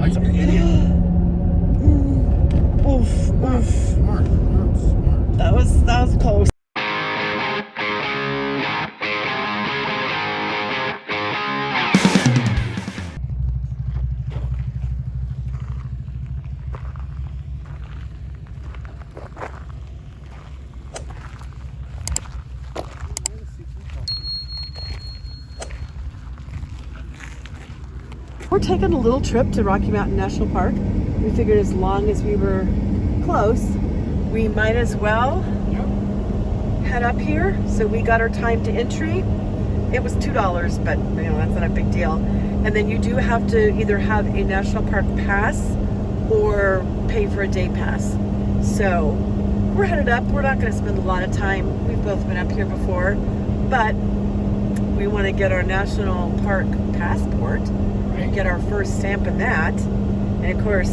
He's an idiot. Oof, Smart. oof. Smart. That was close. We're taking a little trip to Rocky Mountain National Park. We figured as long as we were close, we might as well head up here. So we got our time to entry. It was $2, but you know, that's not a big deal. And then you do have to either have a national park pass or pay for a day pass. So we're headed up. We're not going to spend a lot of time. We've both been up here before, but we want to get our national park passport, get our first stamp in that, and of course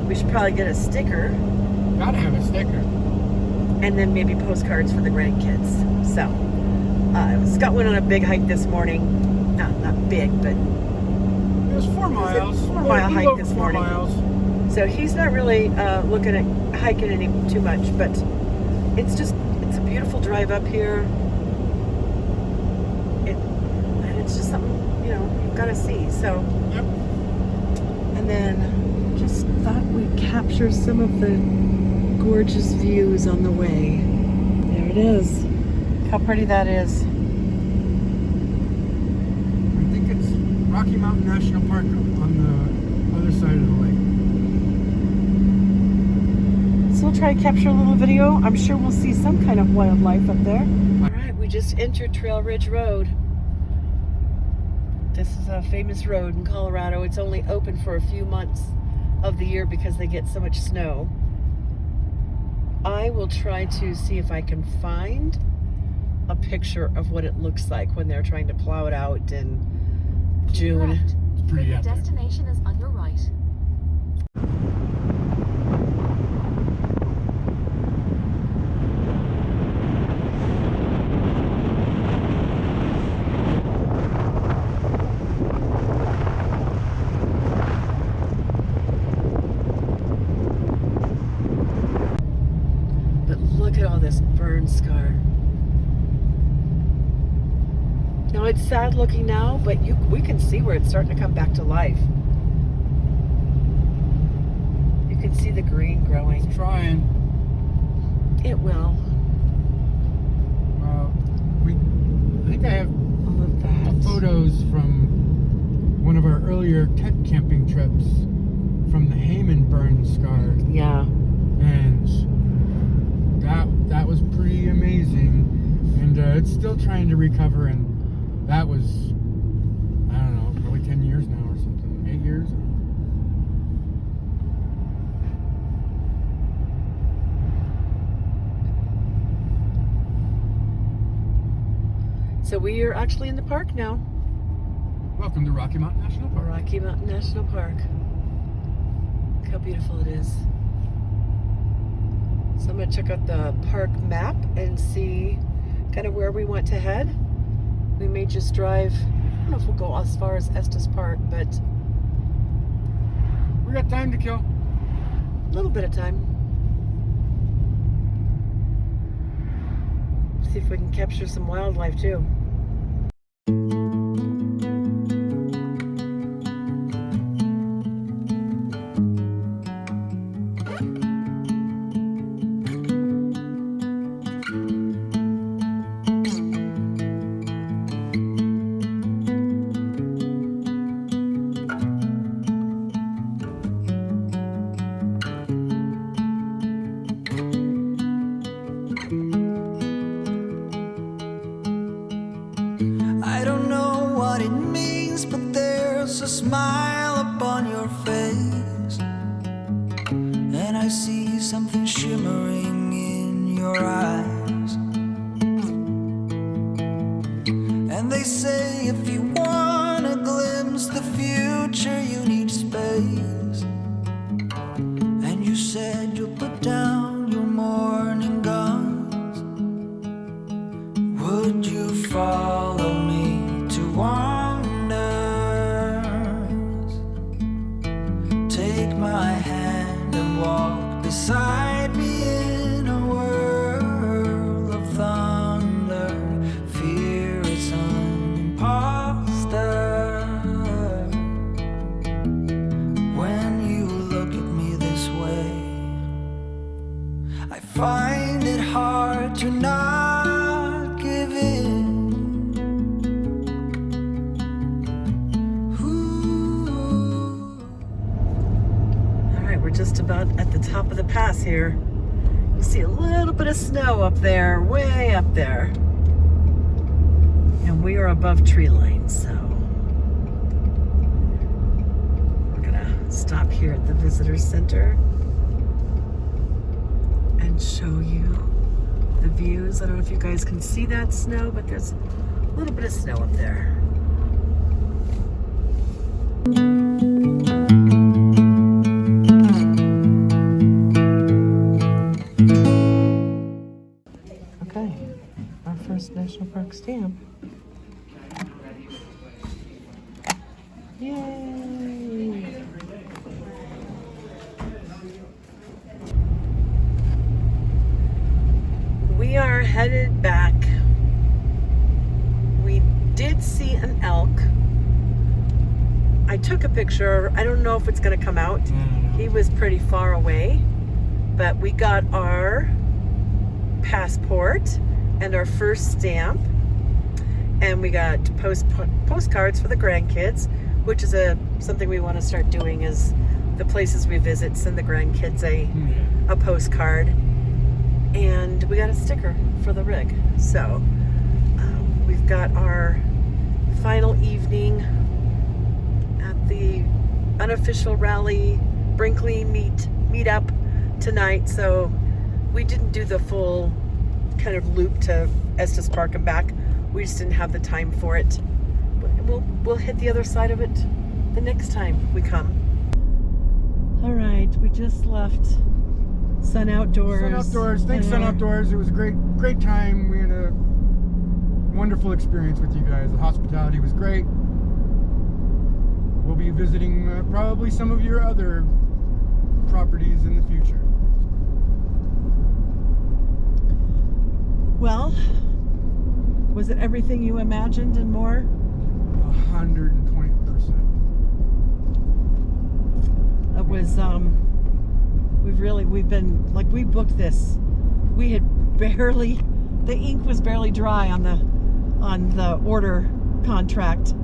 we should probably get a sticker. Gotta have a sticker. And then maybe postcards for the grandkids. So Scott went on a big hike this morning. Not big, but It was 4 miles. 4 mile hike this 4 morning. miles. So he's not really looking at hiking any too much, but it's a beautiful drive up here. And it's just something, you know, you've got to see. So, Yep. and then just thought we'd capture some of the gorgeous views on the way. There it is. How pretty that is. I think it's Rocky Mountain National Park on the other side of the lake. So we'll try to capture a little video. I'm sure we'll see some kind of wildlife up there. All right, we just entered Trail Ridge Road. This is a famous road in Colorado. It's only open for a few months of the year because they get so much snow. I will try to see if I can find a picture of what it looks like when they're trying to plow it out in June. It's pretty Your epic. destination is on your right. But look at all this burn scar. Now it's sad looking now, but we can see where it's starting to come back to life. You can see the green growing. It's trying. It will. I think I have All of that. photos from one of our earlier tent camping trips from the Hayman burn scar, Yeah. and that was pretty amazing. And it's still trying to recover, and that was, I don't know, probably 10 years now or something, 8 years. So we are actually in the park now. Welcome to Rocky Mountain National Park. Rocky Mountain National Park. Look how beautiful it is. So I'm going to check out the park map and see kind of where we want to head. We may just drive, I don't know if we'll go as far as Estes Park, but We got time to kill. a little bit of time. See if we can capture some wildlife too. I don't know what it means, but there's a smile upon your face, and I see something shimmering in your eyes. And they say if you want to glimpse the future, you need space. And you said you'll put down your morning guns. Would you follow me to wonders? beside me in a whirl of thunder. Fear is an imposter when you look at me this way. I find it hard to not give in. Just about at the top of the pass here. You see a little bit of snow up there, way up there. And we are above tree line, so we're gonna stop here at the visitor center and show you the views. I don't know if you guys can see that snow, but there's a little bit of snow up there. Okay, our first national park stamp. Yay! We are headed back. We did see an elk. I took a picture. I don't know if it's going to come out. He was pretty far away, but we got our passport and our first stamp, and we got postcards for the grandkids, which is something we want to start doing, is the places we visit, send the grandkids a postcard, and we got a sticker for the rig. So we've got our final evening at the unofficial rally Brinkley meet up tonight. So we didn't do the full kind of loop to Estes Park and back. We just didn't have the time for it. We'll hit the other side of it the next time we come. All right, we just left Sun Outdoors. Sun Outdoors. Thanks, Sun Outdoors. It was a great time. We had a wonderful experience with you guys. The hospitality was great. We'll be visiting probably some of your other properties in the future. Well, was it everything you imagined and more? 120%. It was, we've been, like, we booked this. We had barely, the ink was barely dry on the order contract.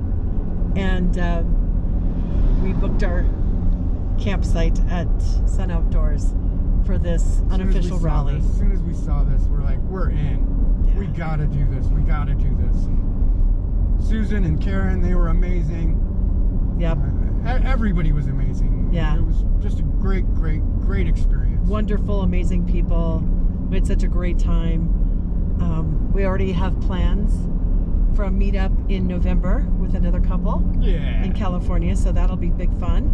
And we booked our campsite at Sun Outdoors for this unofficial rally. As soon as we saw this, we're like, we're in. Yeah. We gotta do this. We gotta do this. And Susan and Karen, they were amazing. Yep. Everybody was amazing. Yeah. It was just a great experience. Wonderful, amazing people. We had such a great time. We already have plans for a meetup in November with another couple in California, so that'll be big fun.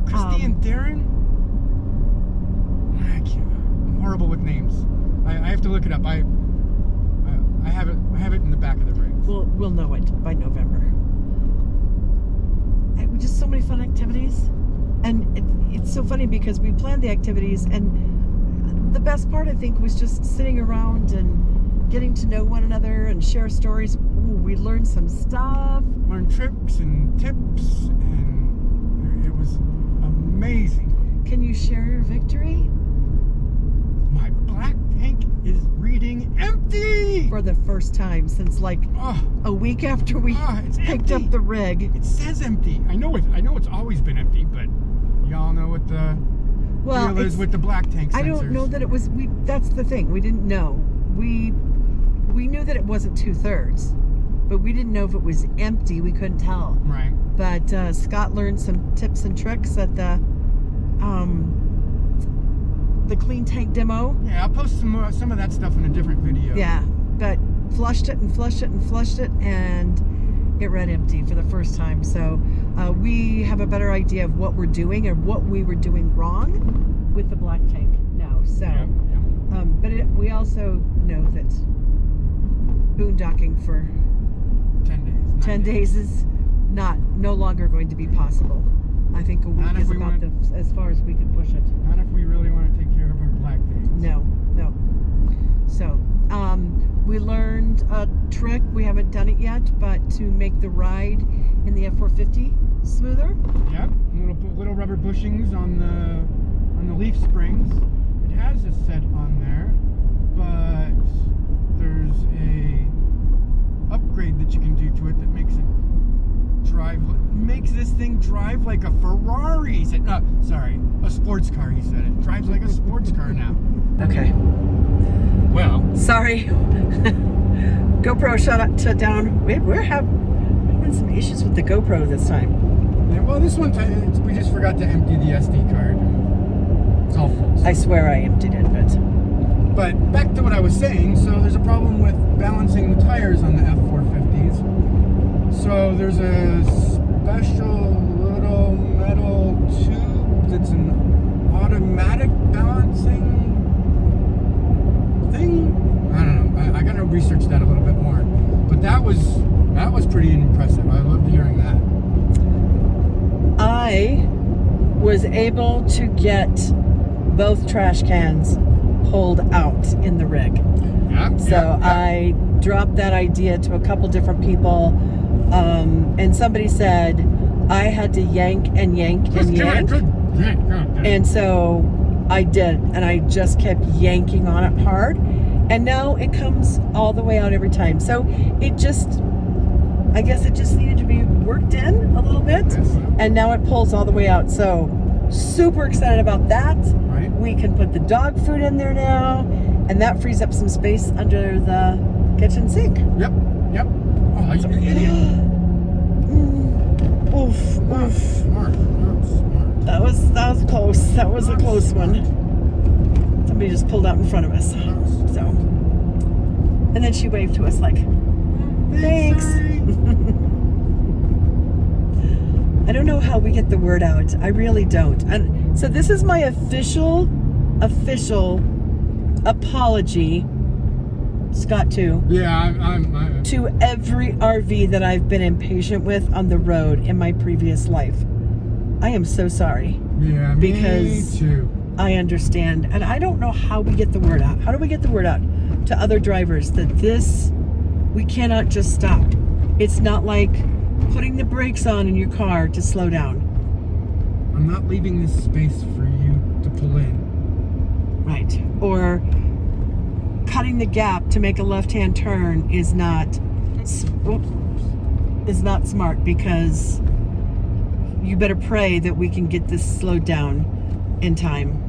Christy and Darren? I'm horrible with names. I have to look it up. I have it in the back of the ring. We'll know it by November. Just so many fun activities, and it's so funny because we planned the activities, and the best part, I think, was just sitting around and getting to know one another and share stories. Ooh, we learned some stuff. Learned tricks and tips, and it was amazing. Can you share your victory? My black tank is reading empty! For the first time since like a week after we picked up the rig. It says empty. I know it's always been empty, but y'all know what the deal is with the black tank sensors. I don't know that it was, that's the thing, we didn't know. We knew that it wasn't 2/3, but we didn't know if it was empty. We couldn't tell. Right. But Scott learned some tips and tricks at the clean tank demo. Yeah, I'll post some of that stuff in a different video. Yeah, but flushed it and flushed it and flushed it, and it read empty for the first time. So we have a better idea of what we're doing and what we were doing wrong with the black tank now. So, but we also know that boondocking for 10 days. 10 days is no longer going to be possible. I think a week Not if is we about want- as far as we can push it. Not if we really want to take care of our black days. No. So, we learned a trick. We haven't done it yet, but to make the ride in the F450 smoother. Yep, little rubber bushings on the leaf springs. It has a set on there, but there's a upgrade that you can do to it that makes this thing drive like a Ferrari. He said, no, sorry, a sports car. He said it drives like a sports car now. Okay. Well, Sorry. GoPro shut down. We're having some issues with the GoPro this time. yeah, well, this one time we just forgot to empty the SD card. It's all full. I swear I emptied it, But back to what I was saying, so there's a problem with balancing the tires on the F450s. So there's a special little metal tube that's an automatic balancing thing. I don't know. I gotta research that a little bit more. But that was pretty impressive. I loved hearing that. I was able to get both trash cans pulled out in the rig. Yeah. So I dropped that idea to a couple different people, and somebody said I had to yank and yank and yank. And so I did, and I just kept yanking on it hard, and now it comes all the way out every time. So I guess it just needed to be worked in a little bit, and now it pulls all the way out. So super excited about that. Right. We can put the dog food in there now, and that frees up some space under the kitchen sink. Yep. Oh, you idiot. Oof. Smart. That was close. That was a close one. Somebody just pulled out in front of us. So, and then she waved to us like, thanks. I don't know how we get the word out. I really don't. And so this is my official apology, Scott too. Yeah, I'm to every RV that I've been impatient with on the road in my previous life. I am so sorry. Yeah, because me too. I understand, and I don't know how we get the word out. How do we get the word out to other drivers that we cannot just stop? It's not like putting the brakes on in your car to slow down. I'm not leaving this space for you to pull in. Right. Or cutting the gap to make a left-hand turn is not smart, because you better pray that we can get this slowed down in time.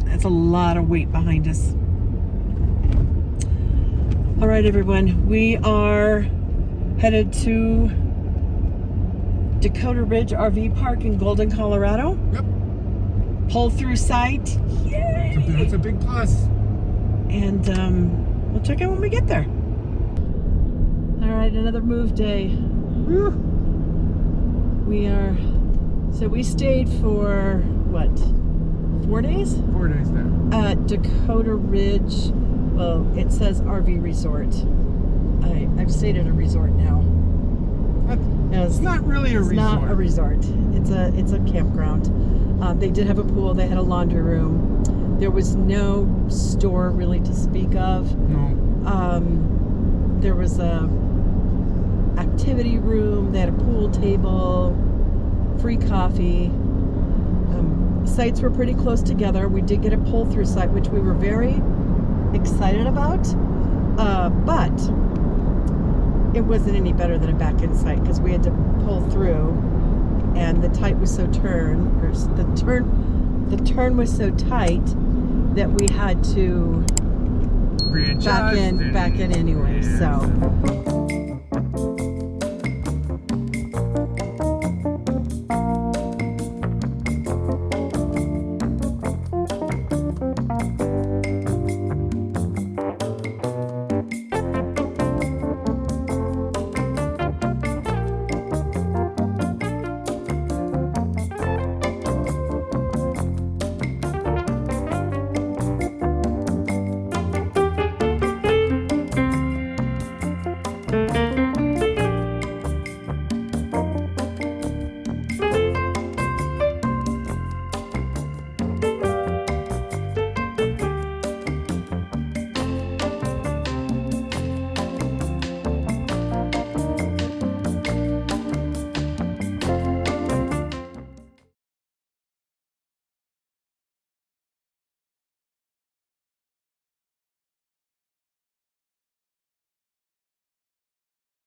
That's a lot of weight behind us. All right, everyone, we are headed to Dakota Ridge RV Park in Golden, Colorado. Yep. Pull through site. Yay! That's a big plus. And we'll check out when we get there. All right, another move day. Woo. We stayed for what, 4 days? 4 days there. At Dakota Ridge. Well, it says RV resort. I've stayed at a resort now. It's not really a resort. It's not a resort. It's a campground. They did have a pool. They had a laundry room. There was no store really to speak of. No. There was a activity room. They had a pool table, free coffee. Sites were pretty close together. We did get a pull-through site, which we were very excited about, but it wasn't any better than a back-end site, because we had to pull through, and the turn was so tight that we had to back in anyway. So